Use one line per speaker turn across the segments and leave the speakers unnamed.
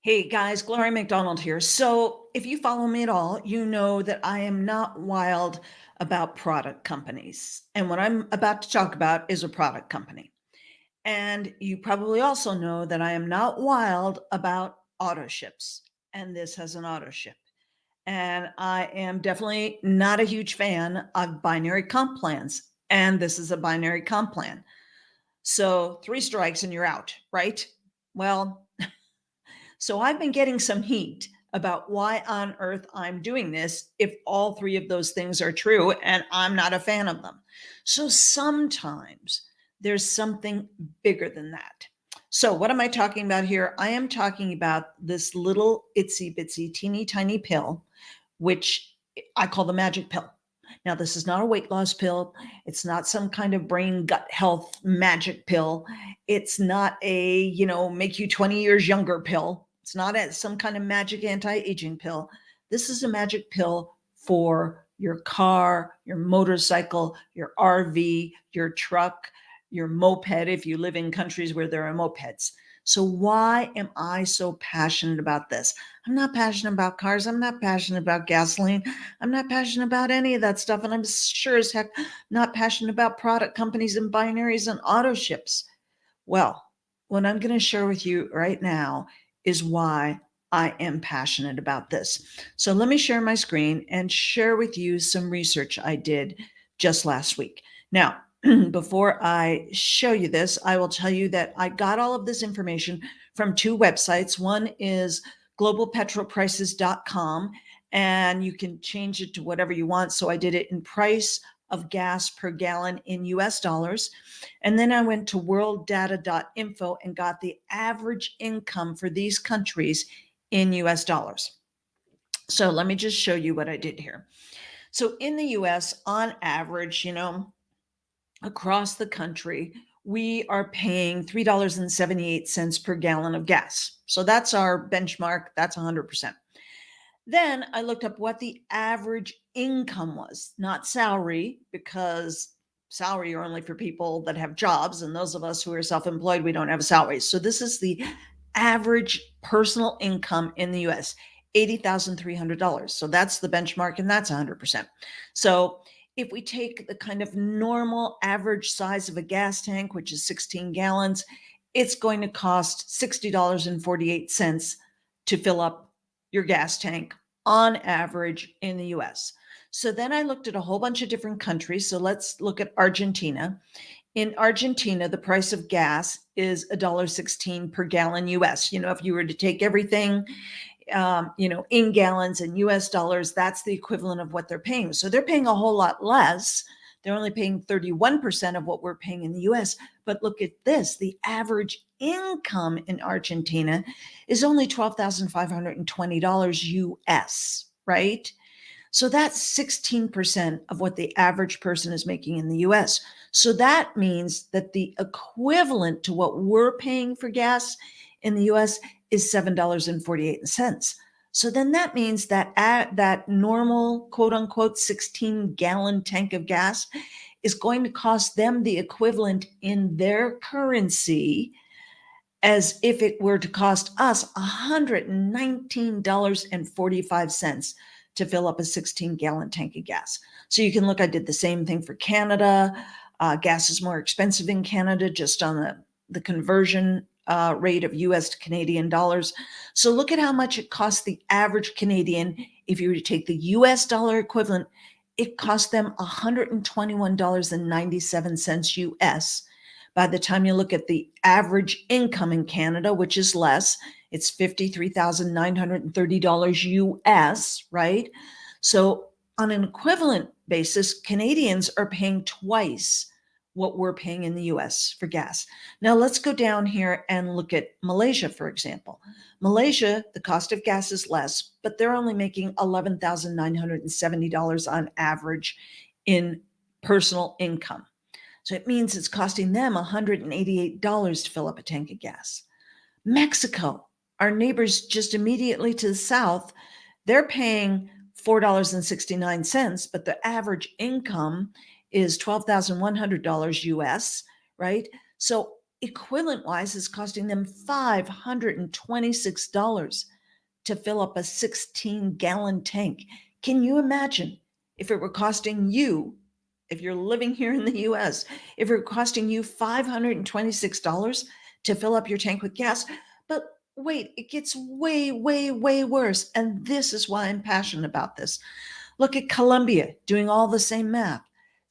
Hey guys, Gloria McDonald here. So, if you follow me at all, you know that I am not wild about product companies. And what I'm about to talk about is a product company. And you probably also know that I am not wild about auto ships. And this has an auto ship. And I am definitely not a huge fan of binary comp plans. And this is a binary comp plan. So, three strikes and you're out, right? Well, so I've been getting some heat about why on earth I'm doing this if all three of those things are true and I'm not a fan of them. So sometimes there's something bigger than that. So, what am I talking about here? I am talking about this little itsy bitsy teeny tiny pill, which I call the magic pill. Now, this is not a weight loss pill. It's not some kind of brain gut health magic pill. It's not a, make you 20 years younger pill. It's not some kind of magic anti-aging pill. This is a magic pill for your car, your motorcycle, your RV, your truck, your moped, if you live in countries where there are mopeds. So why am I so passionate about this? I'm not passionate about cars. I'm not passionate about gasoline. I'm not passionate about any of that stuff. And I'm sure as heck not passionate about product companies and binaries and auto ships. Well, what I'm going to share with you right now is why I am passionate about this. So let me share my screen and share with you some research I did just last week. Now, before I show you this, I will tell you that I got all of this information from two websites. One is globalpetrolprices.com, and you can change it to whatever you want. So I did it in price of gas per gallon in US dollars. And then I went to worlddata.info and got the average income for these countries in US dollars. So let me just show you what I did here. So in the US, on average, across the country, we are paying $3.78 per gallon of gas. So that's our benchmark. That's 100%. Then I looked up what the average income was, not salary, because salary are only for people that have jobs. And those of us who are self employed, we don't have salaries. So this is the average personal income in the US, $80,300. So that's the benchmark, and that's 100%. So if we take the kind of normal average size of a gas tank, which is 16 gallons, it's going to cost $60.48 to fill up your gas tank on average in the US. So then I looked at a whole bunch of different countries. So let's look at Argentina. In Argentina, the price of gas is $1.16 per gallon US. If you were to take everything, in gallons and US dollars, that's the equivalent of what they're paying. So they're paying a whole lot less. They're only paying 31% of what we're paying in the US. But look at this, the average income in Argentina is only $12,520 US, right? So that's 16% of what the average person is making in the US. So that means that the equivalent to what we're paying for gas in the US is $7.48. So then that means that that normal quote unquote 16 gallon tank of gas is going to cost them the equivalent in their currency as if it were to cost us $119.45 to fill up a 16 gallon tank of gas. So you can look, I did the same thing for Canada. Gas is more expensive in Canada just on the conversion rate of US to Canadian dollars. So look at how much it costs the average Canadian. If you were to take the US dollar equivalent, it cost them $121.97 US. By the time you look at the average income in Canada, which is less, it's $53,930 US, right? So on an equivalent basis, Canadians are paying twice what we're paying in the US for gas. Now let's go down here and look at Malaysia, for example. Malaysia, the cost of gas is less, but they're only making $11,970 on average in personal income. So it means it's costing them $188 to fill up a tank of gas. Mexico, our neighbors just immediately to the south, they're paying $4.69, but the average income is $12,100 US, right? So equivalent wise is costing them $526 to fill up a 16-gallon tank. Can you imagine if it were costing you, if you're living here in the US, if it were costing you $526 to fill up your tank with gas? But wait, it gets way, way, way worse. And this is why I'm passionate about this. Look at Colombia doing all the same math.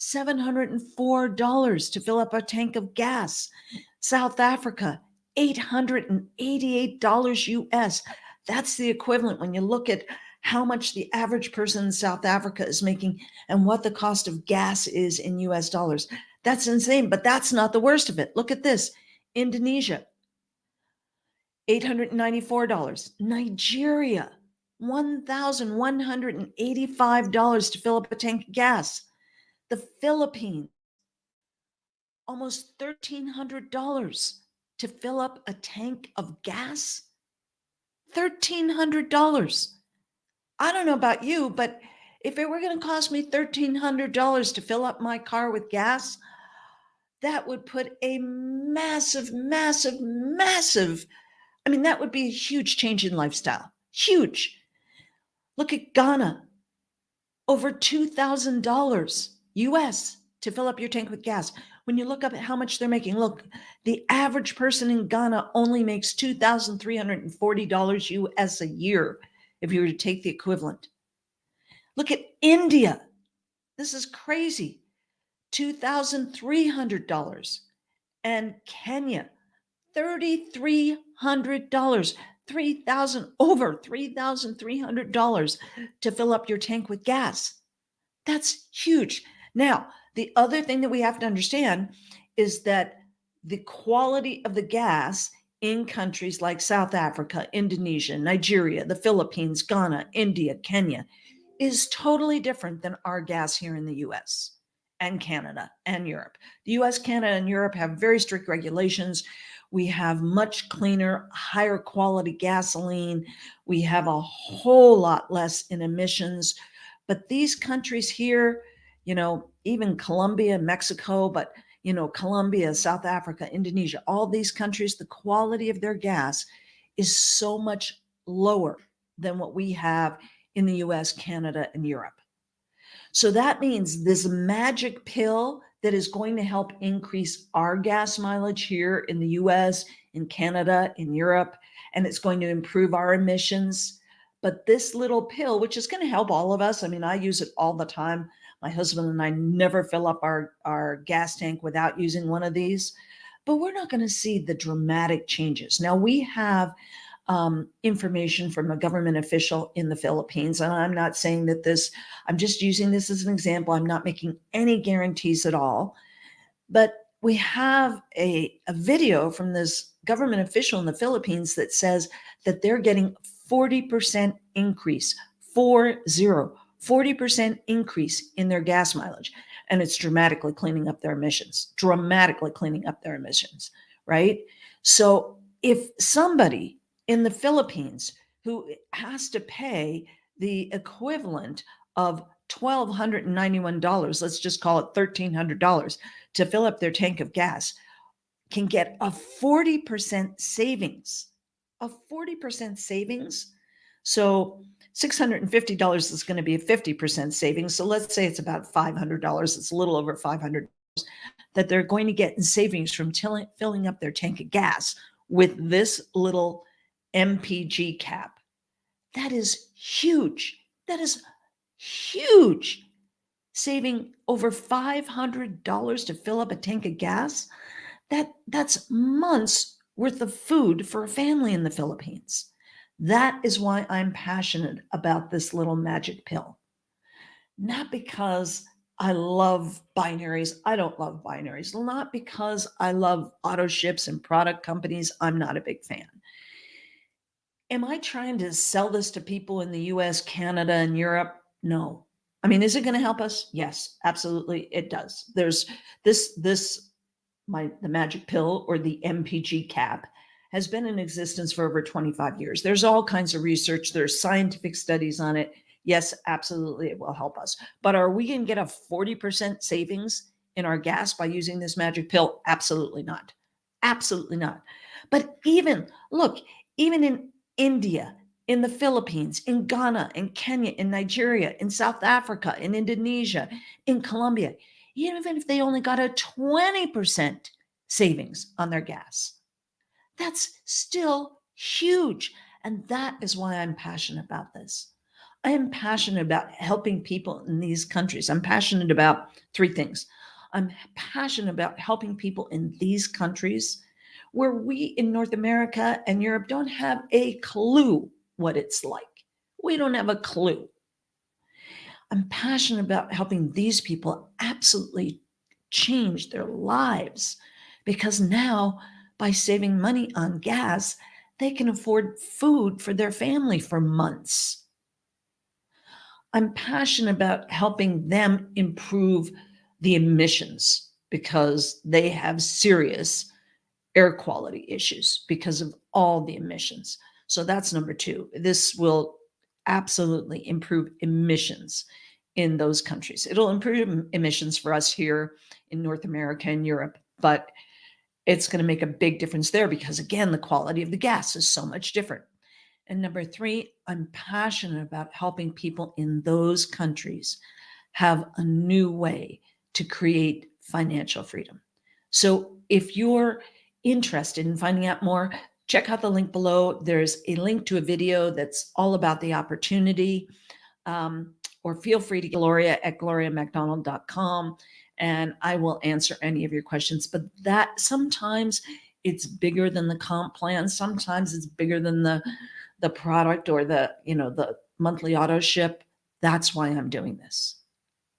$704 to fill up a tank of gas. South Africa, $888 US. That's the equivalent when you look at how much the average person in South Africa is making and what the cost of gas is in US dollars. That's insane, but that's not the worst of it. Look at this. Indonesia, $894. Nigeria, $1,185 to fill up a tank of gas. The Philippines, almost $1,300 to fill up a tank of gas. $1,300. I don't know about you, but if it were going to cost me $1,300 to fill up my car with gas, that would put a massive, massive, massive, I mean, that would be a huge change in lifestyle. Huge. Look at Ghana, over $2,000 US to fill up your tank with gas. When you look up at how much they're making, look, the average person in Ghana only makes $2,340 US a year if you were to take the equivalent. Look at India. This is crazy. $2,300. And Kenya, $3,300. Over $3,300 to fill up your tank with gas. That's huge. Now, the other thing that we have to understand is that the quality of the gas in countries like South Africa, Indonesia, Nigeria, the Philippines, Ghana, India, Kenya is totally different than our gas here in the US and Canada and Europe. The US, Canada, and Europe have very strict regulations. We have much cleaner, higher quality gasoline. We have a whole lot less in emissions. But these countries here, even Colombia, Mexico, but Colombia, South Africa, Indonesia, all these countries, the quality of their gas is so much lower than what we have in the US, Canada, and Europe. So that means this magic pill that is going to help increase our gas mileage here in the US, in Canada, in Europe, and it's going to improve our emissions. But this little pill, which is going to help all of us, I mean, I use it all the time. My husband and I never fill up our gas tank without using one of these, but we're not going to see the dramatic changes. Now, we have information from a government official in the Philippines, and I'm not saying that I'm just using this as an example. I'm not making any guarantees at all, but we have a video from this government official in the Philippines that says that they're getting 40% increase, 40% increase in their gas mileage. And it's dramatically cleaning up their emissions, right? So if somebody in the Philippines who has to pay the equivalent of $1,291, let's just call it $1,300 to fill up their tank of gas, can get a 40% savings, So $650 is going to be a 50% savings. So let's say it's about $500. It's a little over $500 that they're going to get in savings from filling up their tank of gas with this little MPG cap. That is huge. Saving over $500 to fill up a tank of gas. That's months worth of food for a family in the Philippines. That is why I'm passionate about this little magic pill. Not because I love binaries. I don't love binaries. Not because I love auto ships and product companies. I'm not a big fan. Am I trying to sell this to people in the US, Canada, and Europe? No. I mean, is it going to help us? Yes, absolutely. It does. There's the magic pill, or the MPG cap, has been in existence for over 25 years. There's all kinds of research. There's scientific studies on it. Yes, absolutely, it will help us. But are we going to get a 40% savings in our gas by using this magic pill? Absolutely not. Absolutely not. But even, look, even in India, in the Philippines, in Ghana, in Kenya, in Nigeria, in South Africa, in Indonesia, in Colombia, even if they only got a 20% savings on their gas, that's still huge. And that is why I'm passionate about this. I am passionate about helping people in these countries. I'm passionate about three things. I'm passionate about helping people in these countries where we in North America and Europe don't have a clue what it's like. We don't have a clue. I'm passionate about helping these people absolutely change their lives because now, by saving money on gas, they can afford food for their family for months. I'm passionate about helping them improve the emissions because they have serious air quality issues because of all the emissions. So that's number two. This will absolutely improve emissions in those countries. It'll improve emissions for us here in North America and Europe, but it's going to make a big difference there because, again, the quality of the gas is so much different. And number three, I'm passionate about helping people in those countries have a new way to create financial freedom. So if you're interested in finding out more, check out the link below. There's a link to a video that's all about the opportunity. Or feel free to Gloria at gloriamcdonald.com and I will answer any of your questions. But that sometimes it's bigger than the comp plan. Sometimes it's bigger than the product or the monthly auto ship. That's why I'm doing this.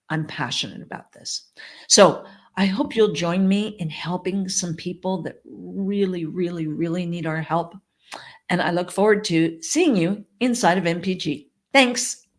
I'm passionate about this. So I hope you'll join me in helping some people that really, really, really need our help. And I look forward to seeing you inside of MPG. Thanks.